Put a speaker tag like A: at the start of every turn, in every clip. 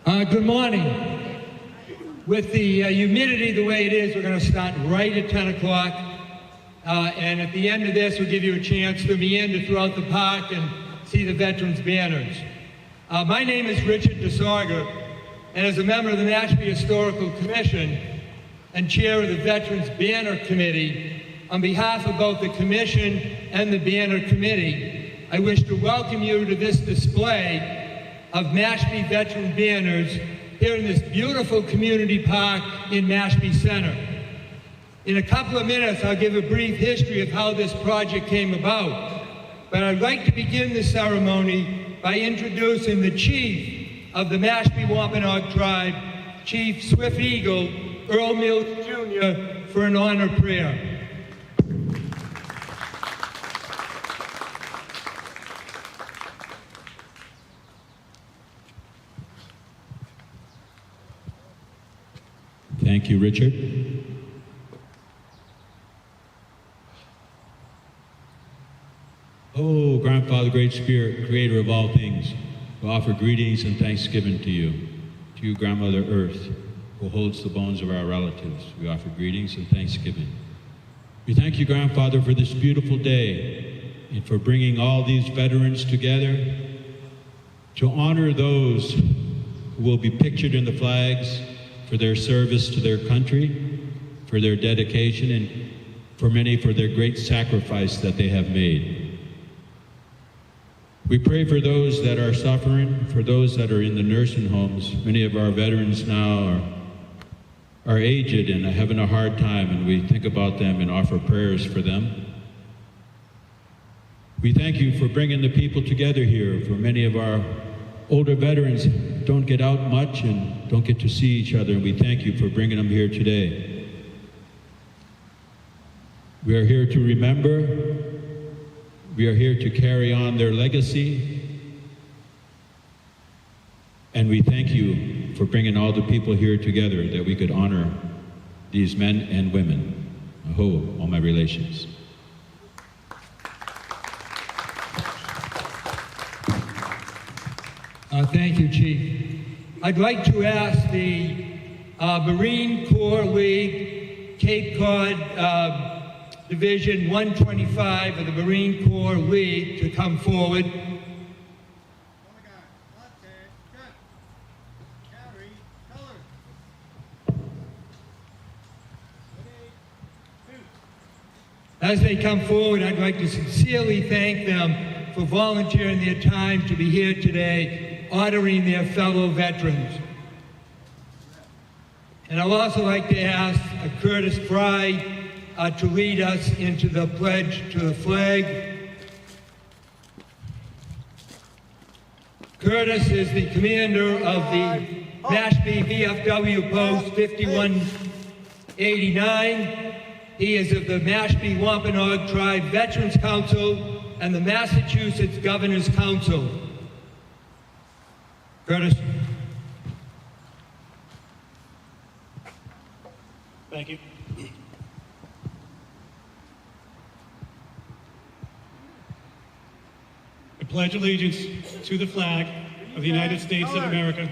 A: Good morning. With the humidity the way it is, we're going to start right at 10 o'clock. And at the end of this, we'll give you a chance to meander throughout the park and see the veterans' banners. My name is Richard DeSauger, and as a member of the Mashpee Historical Commission and chair of the Veterans Banner Committee, on behalf of both the Commission and the Banner Committee, I wish to welcome you to this display of Mashpee veteran banners here in this beautiful community park in Mashpee Center. In a couple of minutes, I'll give a brief history of how this project came about, but I'd like to begin the ceremony by introducing the chief of the Mashpee Wampanoag tribe, Chief Swift Eagle, Earl Mills Jr., for an honor prayer.
B: Thank you, Richard. Oh, Grandfather, Great Spirit, creator of all things, we offer greetings and thanksgiving to you, Grandmother Earth, who holds the bones of our relatives. We offer greetings and thanksgiving. We thank you, Grandfather, for this beautiful day and for bringing all these veterans together to honor those who will be pictured in the flags for their service to their country, for their dedication, and for many for their great sacrifice that they have made. We pray for those that are suffering, for those that are in the nursing homes. Many of our veterans now are aged and are having a hard time, and we think about them and offer prayers for them. We thank you for bringing the people together here. For many of our older veterans don't get out much and don't get to see each other, and we thank you for bringing them here today. We are here to remember. We are here to carry on their legacy. And we thank you for bringing all the people here together that we could honor these men and women. Aho, all my relations.
A: Thank you, Chief. I'd like to ask the Marine Corps League Cape Cod Division 125 of the Marine Corps League to come forward. As they come forward, I'd like to sincerely thank them for volunteering their time to be here today, honoring their fellow veterans. And I'd also like to ask Curtis Fry to lead us into the pledge to the flag. Curtis is the commander of the Mashpee VFW Post 5189. He is of the Mashpee Wampanoag Tribe Veterans Council and the Massachusetts Governor's Council. Curtis.
C: Thank you. I pledge allegiance to the flag of the United States of America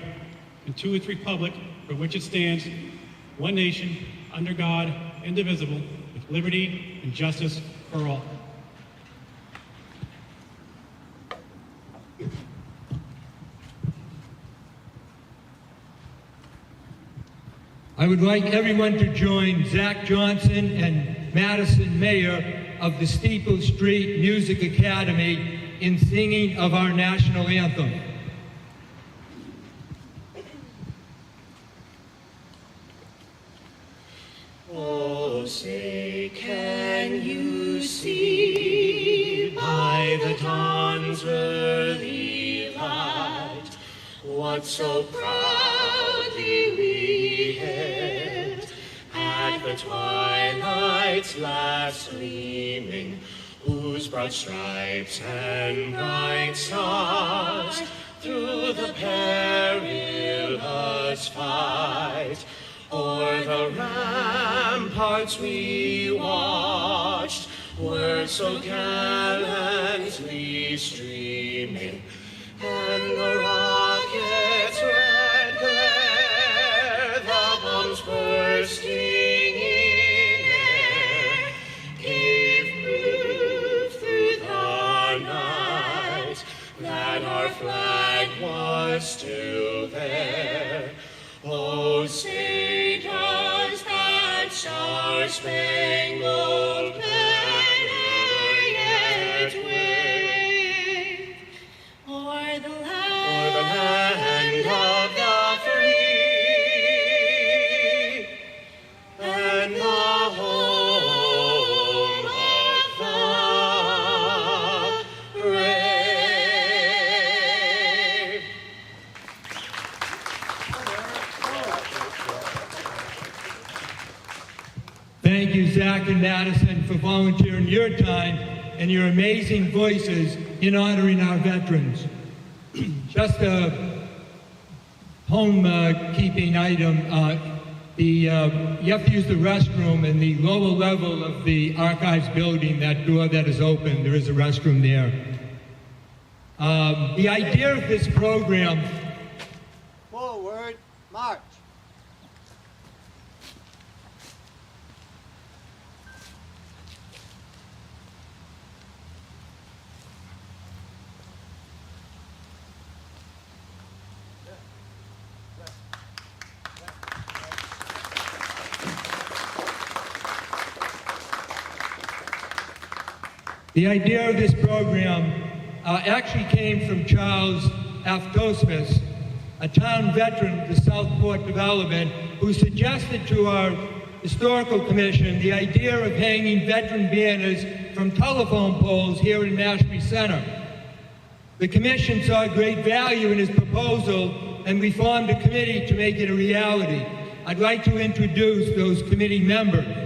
C: and to its republic for which it stands, one nation, under God, indivisible, with liberty and justice for all.
A: I would like everyone to join Zach Johnson and Madison Mayer of the Steeple Street Music Academy in singing of our national anthem.
D: Oh, say, can you see by the dawn's early light what so proudly we hailed at the twilight's last gleaming, whose broad stripes and bright stars through the perilous fight o'er the ramparts we watched were so gallantly streaming, and the rocket's red
A: you, Zach and Madison, for volunteering your time and your amazing voices in honoring our veterans. Just a home-keeping item. You have to use the restroom in the lower level of the archives building. That door that is open, there is a restroom there. The idea of this program...
E: Forward, march.
A: The idea of this program actually came from Charles Aftosmas, a town veteran of the Southport development, who suggested to our Historical Commission the idea of hanging veteran banners from telephone poles here in Mashpee Center. The Commission saw great value in his proposal, and we formed a committee to make it a reality. I'd like to introduce those committee members.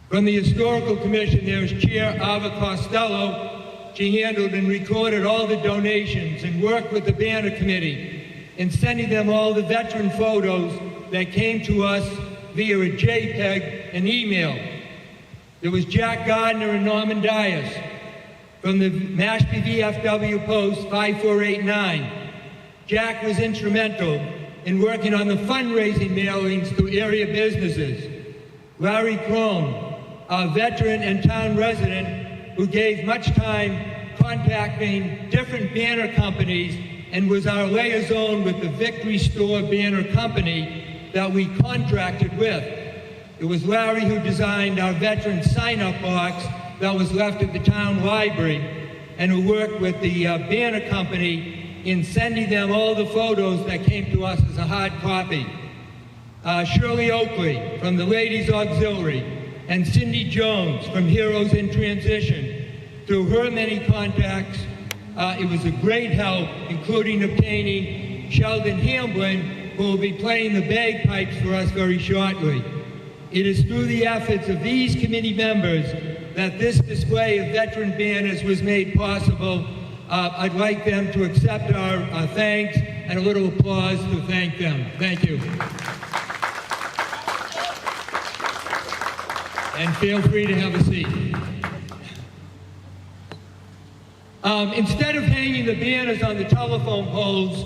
A: From the Historical Commission, there's Chair Ava Costello. She handled and recorded all the donations and worked with the banner committee in sending them all the veteran photos that came to us via a JPEG and email. There was Jack Gardner and Norman Dias from the Mashpee VFW Post 5489. Jack was instrumental in working on the fundraising mailings to area businesses. Larry Crone, a veteran and town resident who gave much time contacting different banner companies and was our liaison with the Victory Store Banner Company that we contracted with. It was Larry who designed our veteran sign-up box that was left at the town library and who worked with the banner company in sending them all the photos that came to us as a hard copy. Shirley Oakley from the Ladies Auxiliary, and Cindy Jones from Heroes in Transition. Through her many contacts, it was a great help, including obtaining Sheldon Hamblin, who will be playing the bagpipes for us very shortly. It is through the efforts of these committee members that this display of veteran banners was made possible. I'd like them to accept our thanks and a little applause to thank them. Thank you. And feel free to have a seat. Instead of hanging the banners on the telephone poles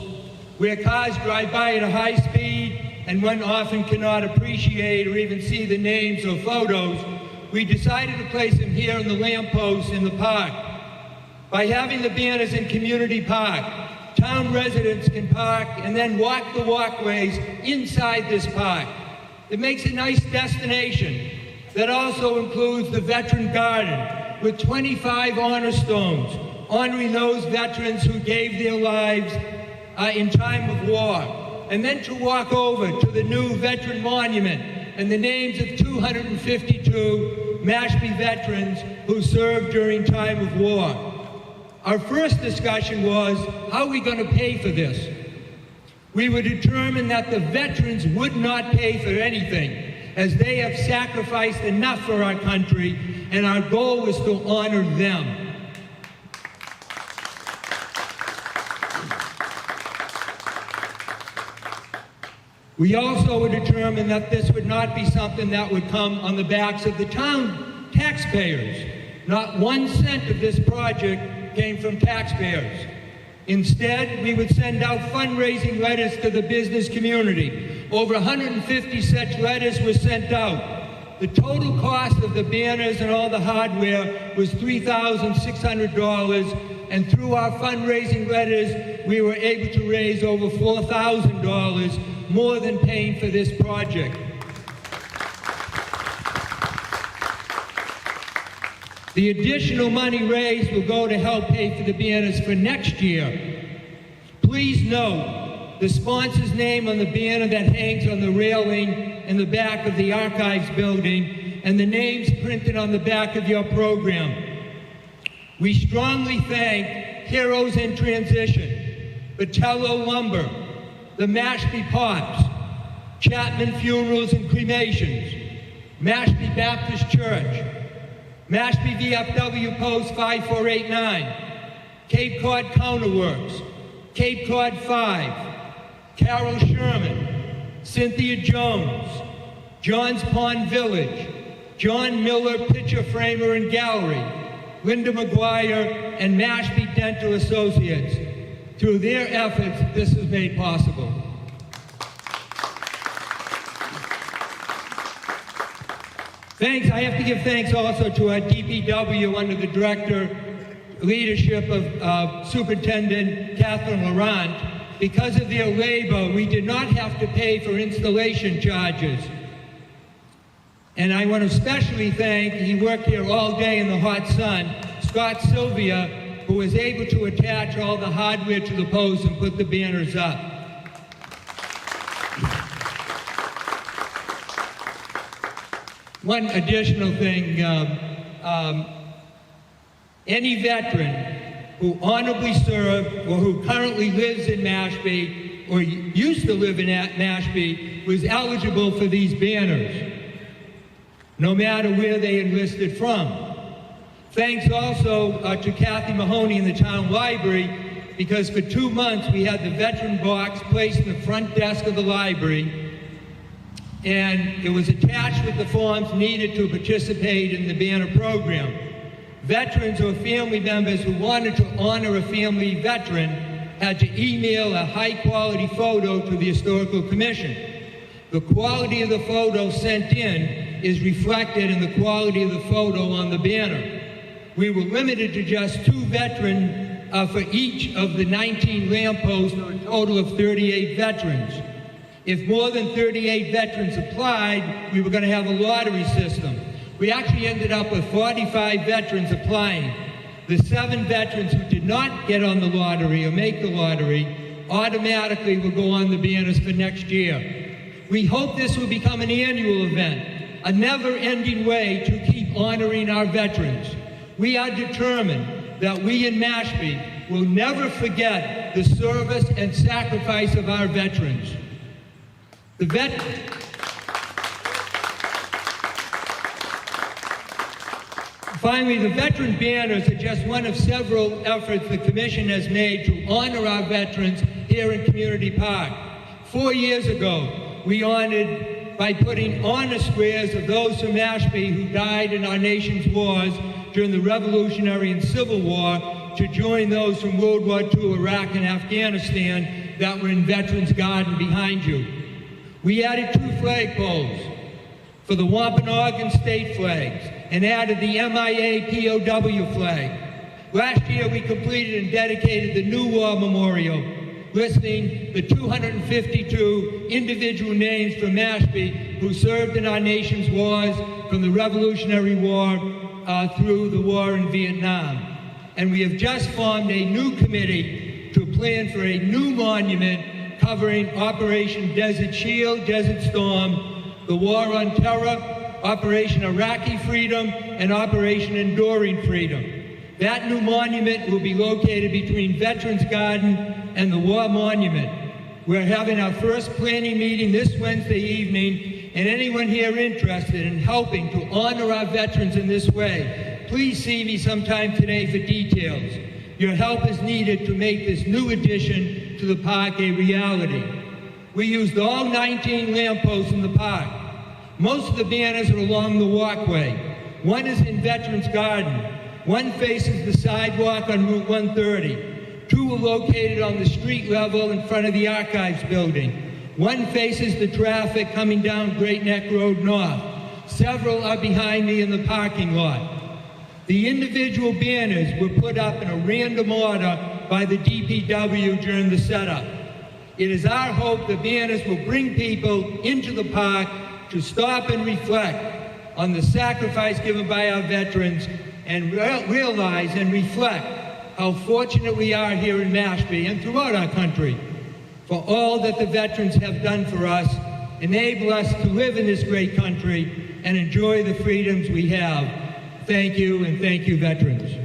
A: where cars drive by at a high speed and one often cannot appreciate or even see the names or photos, we decided to place them here in the lampposts in the park. By having the banners in Community Park, town residents can park and then walk the walkways inside this park. It makes a nice destination. That also includes the Veteran Garden with 25 honor stones honoring those veterans who gave their lives in time of war. And then to walk over to the new Veteran Monument and the names of 252 Mashpee veterans who served during time of war. Our first discussion was, how are we going to pay for this? We were determined that the veterans would not pay for anything, as they have sacrificed enough for our country, and our goal was to honor them. We also were determined that this would not be something that would come on the backs of the town taxpayers. Not 1 cent of this project came from taxpayers. Instead, we would send out fundraising letters to the business community. Over 150 such letters were sent out. The total cost of the banners and all the hardware was $3,600, and through our fundraising letters, we were able to raise over $4,000, more than paying for this project. The additional money raised will go to help pay for the banners for next year. Please note the sponsor's name on the banner that hangs on the railing in the back of the archives building, and the names printed on the back of your program. We strongly thank Heroes in Transition, Batello Lumber, the Mashpee Pops, Chapman Funerals and Cremations, Mashpee Baptist Church, Mashpee VFW Post 5489, Cape Cod Counterworks, Cape Cod 5, Carol Sherman, Cynthia Jones, Johns Pond Village, John Miller Picture Framer and Gallery, Linda McGuire, and Mashpee Dental Associates. Through their efforts, this is made possible. Thanks. I have to give thanks also to our DPW under the leadership of Superintendent Catherine Laurent. Because of their labor, we did not have to pay for installation charges. And I want to especially thank, he worked here all day in the hot sun, Scott Sylvia, who was able to attach all the hardware to the posts and put the banners up. One additional thing, any veteran who honorably served or who currently lives in Mashpee or used to live in Mashpee was eligible for these banners, no matter where they enlisted from. Thanks also to Kathy Mahoney in the town library, because for 2 months we had the veteran box placed in the front desk of the library, and it was attached with the forms needed to participate in the banner program. Veterans or family members who wanted to honor a family veteran had to email a high-quality photo to the Historical Commission. The quality of the photo sent in is reflected in the quality of the photo on the banner. We were limited to just 2 veterans for each of the 19 lampposts, or a total of 38 veterans. If more than 38 veterans applied, we were going to have a lottery system. We actually ended up with 45 veterans applying. The 7 veterans who did not get on the lottery or make the lottery automatically will go on the banners for next year. We hope this will become an annual event, a never-ending way to keep honoring our veterans. We are determined that we in Mashpee will never forget the service and sacrifice of our veterans. Finally, the veteran banners are just one of several efforts the Commission has made to honor our veterans here in Community Park. 4 years ago, we honored by putting honor squares of those from Mashpee who died in our nation's wars during the Revolutionary and Civil War to join those from World War II, Iraq, and Afghanistan that were in Veterans Garden behind you. We added 2 flagpoles for the Wampanoag state flags and added the MIA POW flag. Last year, we completed and dedicated the new war memorial, listing the 252 individual names from Mashpee who served in our nation's wars from the Revolutionary War through the war in Vietnam. And we have just formed a new committee to plan for a new monument covering Operation Desert Shield, Desert Storm, the War on Terror, Operation Iraqi Freedom, and Operation Enduring Freedom. That new monument will be located between Veterans Garden and the War Monument. We're having our first planning meeting this Wednesday evening, and anyone here interested in helping to honor our veterans in this way, please see me sometime today for details. Your help is needed to make this new addition to the park a reality. We used all 19 lampposts in the park. Most of the banners are along the walkway. One is in Veterans Garden. One faces the sidewalk on Route 130. 2 are located on the street level in front of the Archives building. One faces the traffic coming down Great Neck Road North. Several are behind me in the parking lot. The individual banners were put up in a random order by the DPW during the setup. It is our hope the banners will bring people into the park to stop and reflect on the sacrifice given by our veterans and realize and reflect how fortunate we are here in Mashpee and throughout our country for all that the veterans have done for us, enable us to live in this great country and enjoy the freedoms we have. Thank you, and thank you, veterans.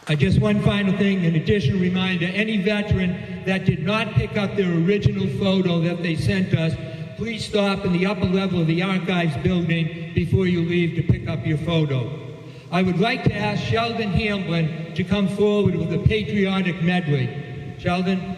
A: Just one final thing, an additional reminder, any veteran that did not pick up their original photo that they sent us, please stop in the upper level of the archives building before you leave to pick up your photo. I would like to ask Sheldon Hamblin to come forward with a patriotic medley. Sheldon?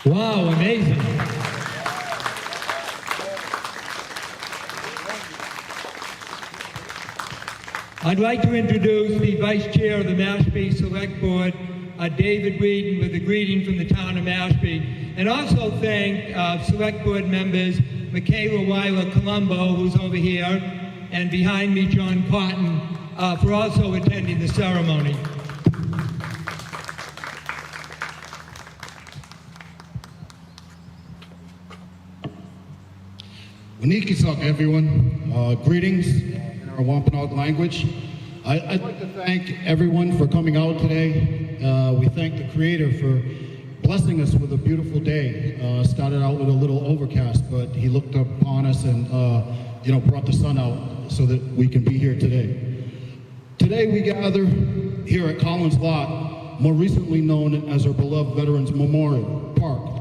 A: Wow, amazing. I'd like to introduce the Vice Chair of the Mashpee Select Board, David Whedon, with a greeting from the town of Mashpee, and also thank Select Board members Michaela Weiler-Colombo, who's over here, and behind me, John Cotton, for also attending the ceremony.
F: Wanikisak, everyone. Greetings in our Wampanoag language. I'd like to thank everyone for coming out today. We thank the Creator for blessing us with a beautiful day. Started out with a little overcast, but He looked upon us and brought the sun out so that we can be here today. Today we gather here at Collins Lot, more recently known as our beloved Veterans Memorial Park,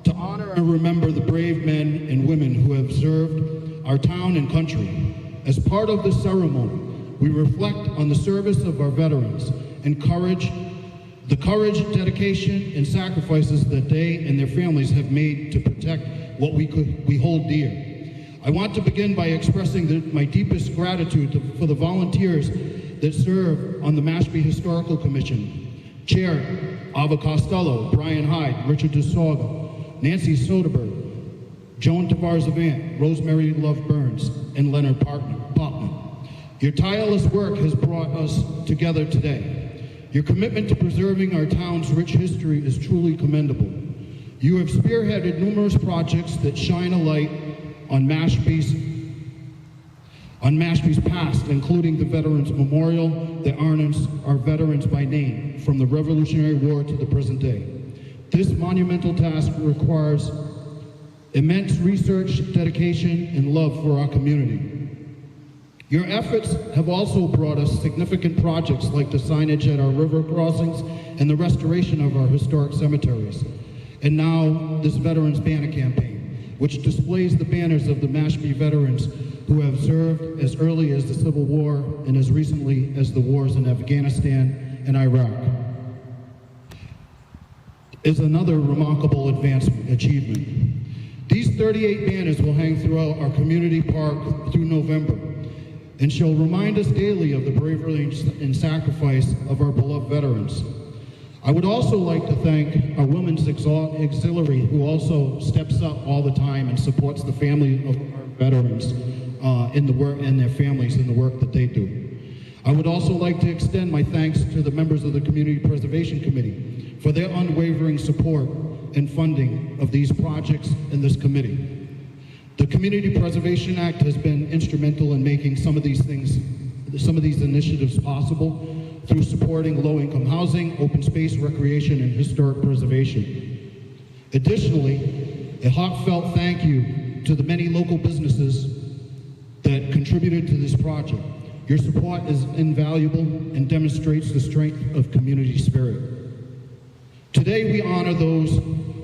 F: to honor and remember the brave men and women who have served our town and country. As part of this ceremony, we reflect on the service of our veterans and the courage, dedication, and sacrifices that they and their families have made to protect what we hold dear. I want to begin by expressing my deepest gratitude for the volunteers that serve on the Mashpee Historical Commission. Chair Ava Costello, Brian Hyde, Richard DeSorga, Nancy Soderberg, Joan Tavares-Avant, Rosemary Love Burns, and Leonard Popman. Your tireless work has brought us together today. Your commitment to preserving our town's rich history is truly commendable. You have spearheaded numerous projects that shine a light on Mashpee's past, including the Veterans Memorial that honors our veterans by name, from the Revolutionary War to the present day. This monumental task requires immense research, dedication, and love for our community. Your efforts have also brought us significant projects like the signage at our river crossings and the restoration of our historic cemeteries. And now this Veterans Banner Campaign, which displays the banners of the Mashpee veterans who have served as early as the Civil War and as recently as the wars in Afghanistan and Iraq, is another remarkable achievement. These 38 banners will hang throughout our community park through November and shall remind us daily of the bravery and sacrifice of our beloved veterans. I would also like to thank our Women's Auxiliary, who also steps up all the time and supports the family of our veterans in the work and their families in the work that they do. I would also like to extend my thanks to the members of the Community Preservation Committee for their unwavering support and funding of these projects and this committee. The Community Preservation Act has been instrumental in making some of these initiatives possible through supporting low-income housing, open space, recreation, and historic preservation. Additionally, a heartfelt thank you to the many local businesses that contributed to this project. Your support is invaluable and demonstrates the strength of community spirit. Today, we honor those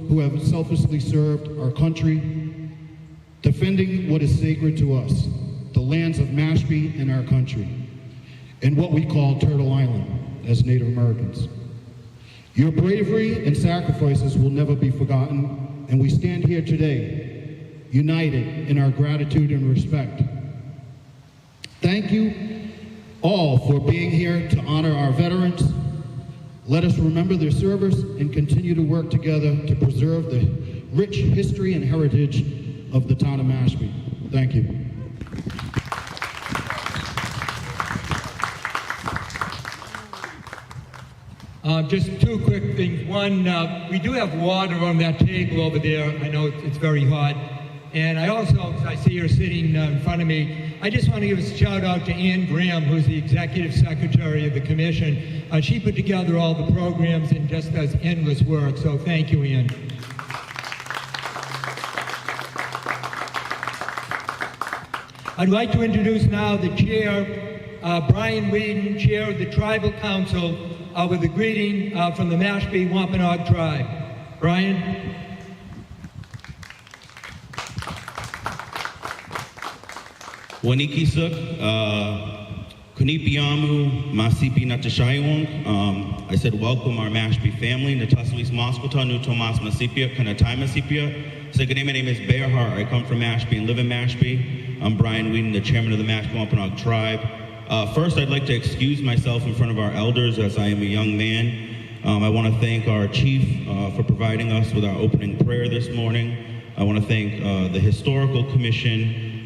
F: who have selflessly served our country, defending what is sacred to us, the lands of Mashpee and our country, and what we call Turtle Island as Native Americans. Your bravery and sacrifices will never be forgotten, and we stand here today, united in our gratitude and respect. Thank you all for being here to honor our veterans. Let us remember their service and continue to work together to preserve the rich history and heritage of the town of Mashpee. Thank you.
A: Just two quick things. One, we do have water on that table over there. I know it's very hot. And I also, as I see her sitting in front of me, I just want to give a shout out to Ann Graham, who's the Executive Secretary of the Commission. She put together all the programs and just does endless work, so thank you, Ann. I'd like to introduce now the chair, Brian Whedon, chair of the Tribal Council, with a greeting from the Mashpee Wampanoag tribe. Brian?
G: Wanikisuk, Kunipiamu, Masipi Natashayawong. I said, welcome our Mashpee family. Natasawis Moskota, Nu Tomas Masipia, Kanatai Masipia. So good day, my name is Bearhart. I come from Mashpee and live in Mashpee. I'm Brian Whedon, the chairman of the Mashpee Wampanoag tribe. First, I'd like to excuse myself in front of our elders as I am a young man. I want to thank our chief for providing us with our opening prayer this morning. I want to thank the Historical Commission,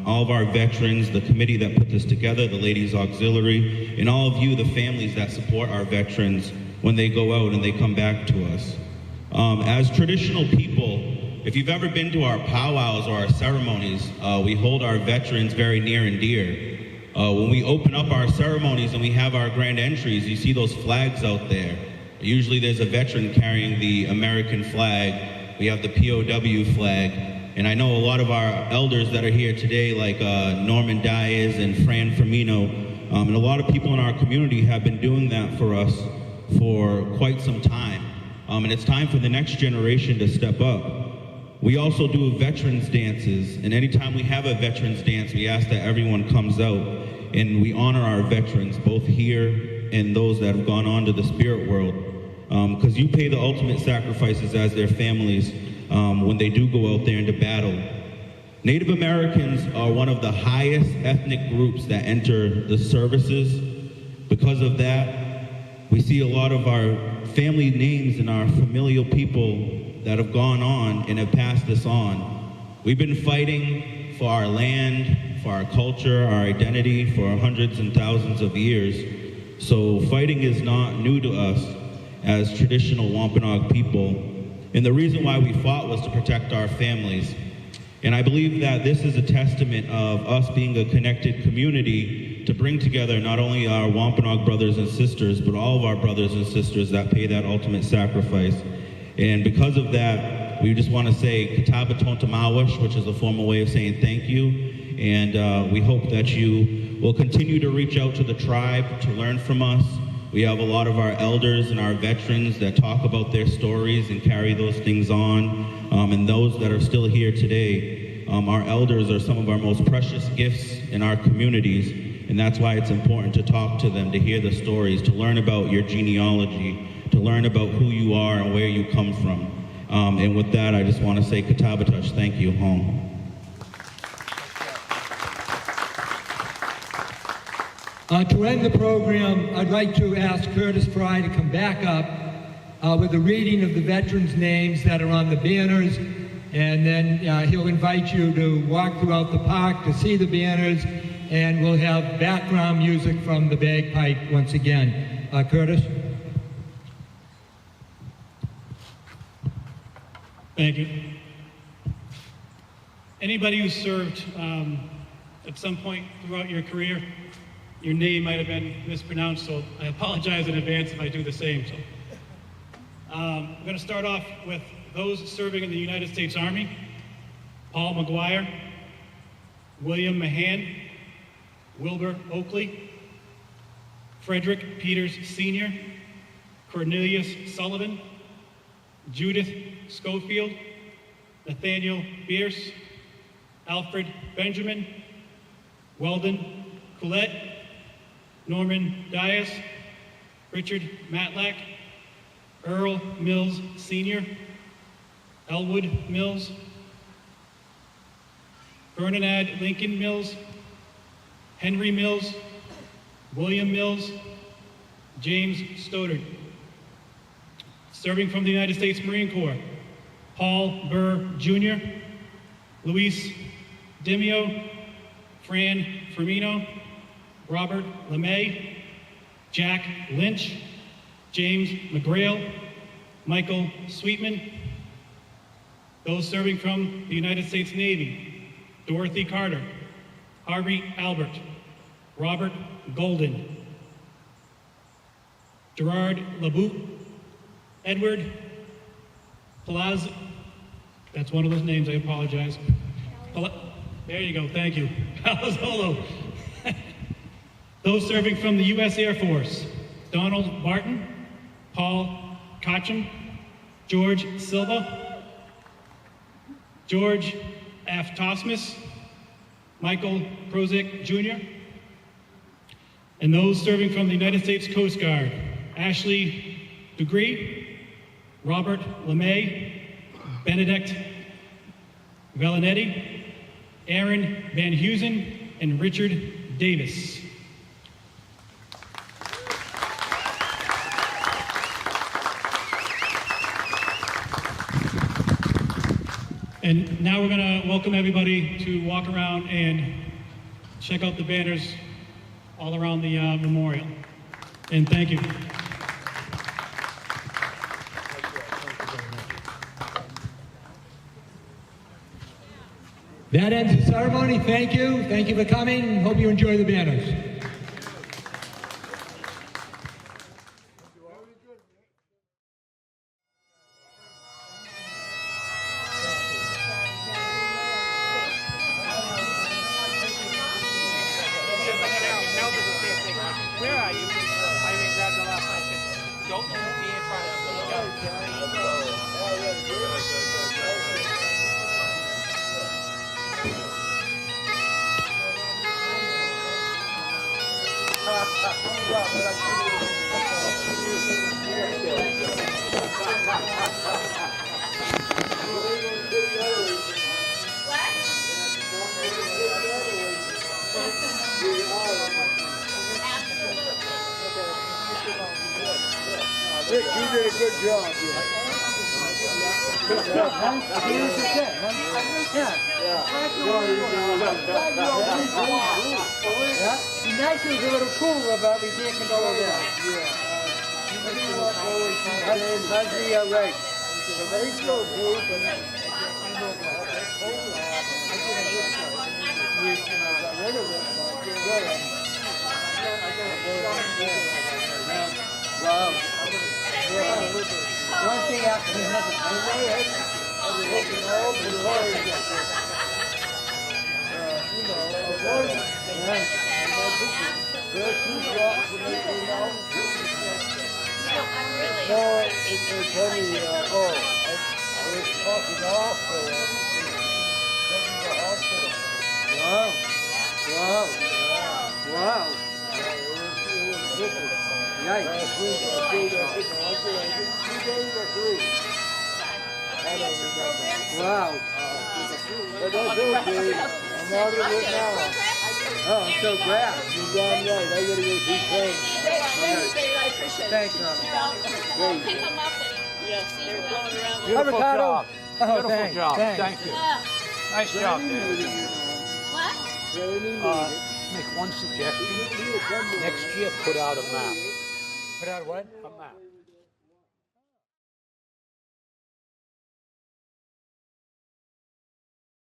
G: all of our veterans, the committee that put this together, the Ladies Auxiliary, and all of you, the families that support our veterans when they go out and they come back to us. As traditional people, if you've ever been to our powwows or our ceremonies, we hold our veterans very near and dear. When we open up our ceremonies and we have our grand entries, you see those flags out there. Usually there's a veteran carrying the American flag. We have the POW flag. And I know a lot of our elders that are here today, like Norman Diaz and Fran Firmino, and a lot of people in our community have been doing that for us for quite some time. And it's time for the next generation to step up. We also do veterans dances, and anytime we have a veterans dance, we ask that everyone comes out and we honor our veterans, both here and those that have gone on to the spirit world. Because you pay the ultimate sacrifices as their families when they do go out there into battle. Native Americans are one of the highest ethnic groups that enter the services. Because of that, we see a lot of our family names and our familial people that have gone on and have passed this on. We've been fighting for our land, for our culture, our identity for hundreds and thousands of years. So fighting is not new to us as traditional Wampanoag people. And the reason why we fought was to protect our families. And I believe that this is a testament of us being a connected community to bring together not only our Wampanoag brothers and sisters, but all of our brothers and sisters that pay that ultimate sacrifice. And because of that, we just want to say Kataba Tontamawash, which is a formal way of saying thank you. And we hope that you will continue to reach out to the tribe to learn from us. We have a lot of our elders and our veterans that talk about their stories and carry those things on. And those that are still here today, our elders are some of our most precious gifts in our communities. And that's why it's important to talk to them, to hear the stories, to learn about your genealogy, to learn about who you are and where you come from. And with that, I just want to say Katabatash, thank you, home.
A: To end the program, I'd like to ask Curtis Fry to come back up with a reading of the veterans' names that are on the banners, and then he'll invite you to walk throughout the park to see the banners, and we'll have background music from the bagpipe once again. Curtis?
C: Thank you. Anybody who served at some point throughout your career, your name might have been mispronounced, so I apologize in advance if I do the same. So, I'm going to start off with those serving in the United States Army: Paul McGuire, William Mahan, Wilbur Oakley, Frederick Peters Sr., Cornelius Sullivan, Judith Schofield, Nathaniel Bierce, Alfred Benjamin, Weldon Collette, Norman Dias, Richard Matlack, Earl Mills Sr., Elwood Mills, Ferdinand Lincoln Mills, Henry Mills, William Mills, James Stoddard. Serving from the United States Marine Corps: Paul Burr Jr., Luis Dimio, Fran Firmino, Robert LeMay, Jack Lynch, James McGrail, Michael Sweetman. Those serving from the United States Navy: Dorothy Carter, Harvey Albert, Robert Golden, Gerard LeBout, Edward Palaz, that's one of those names, I apologize. There you go, thank you. Palazzolo. Those serving from the U.S. Air Force: Donald Barton, Paul Kocham, George Silva, George Aftosmus, Michael Prozik Jr., and those serving from the United States Coast Guard: Ashley Dugree, Robert LeMay, Benedict Valinetti, Aaron Van Heusen, and Richard Davis. And now we're going to welcome everybody to walk around and check out the banners all around the memorial. And thank you.
A: That ends the ceremony. Thank you. Thank you for coming. Hope you enjoy the banners.
H: Where are you? I even grabbed the last night. I said, don't be in front of
E: Rick, you did a good job.
H: Be nice if it was a little cooler, but we can't control that.
E: How's the race? they still do, but I know about that coal lot. I got rid of it, but I get rid of it. I got a boat on there. Wow. One thing after another. I'm looking all the cars. You know, avoid it. There are 2 drops and they go down. No, they told me, I was talking off to taking the hospital. Wow. Wow. Wow. It was different. Yikes. Last week I did 2 days or 3. I don't remember. Wow. But that's okay. I'm out of it now. Oh, I'm so glad. You're damn right. I gotta go see Frank.
I: I appreciate it.
E: Thanks,
I: I'll pick them up and see you going around.
A: Beautiful job.
E: Oh,
A: Beautiful
E: thanks.
A: job.
E: Thanks.
A: Thank you. Nice job, Dan.
I: What?
A: Make one suggestion. Next year, put out a map. Put out what? A map.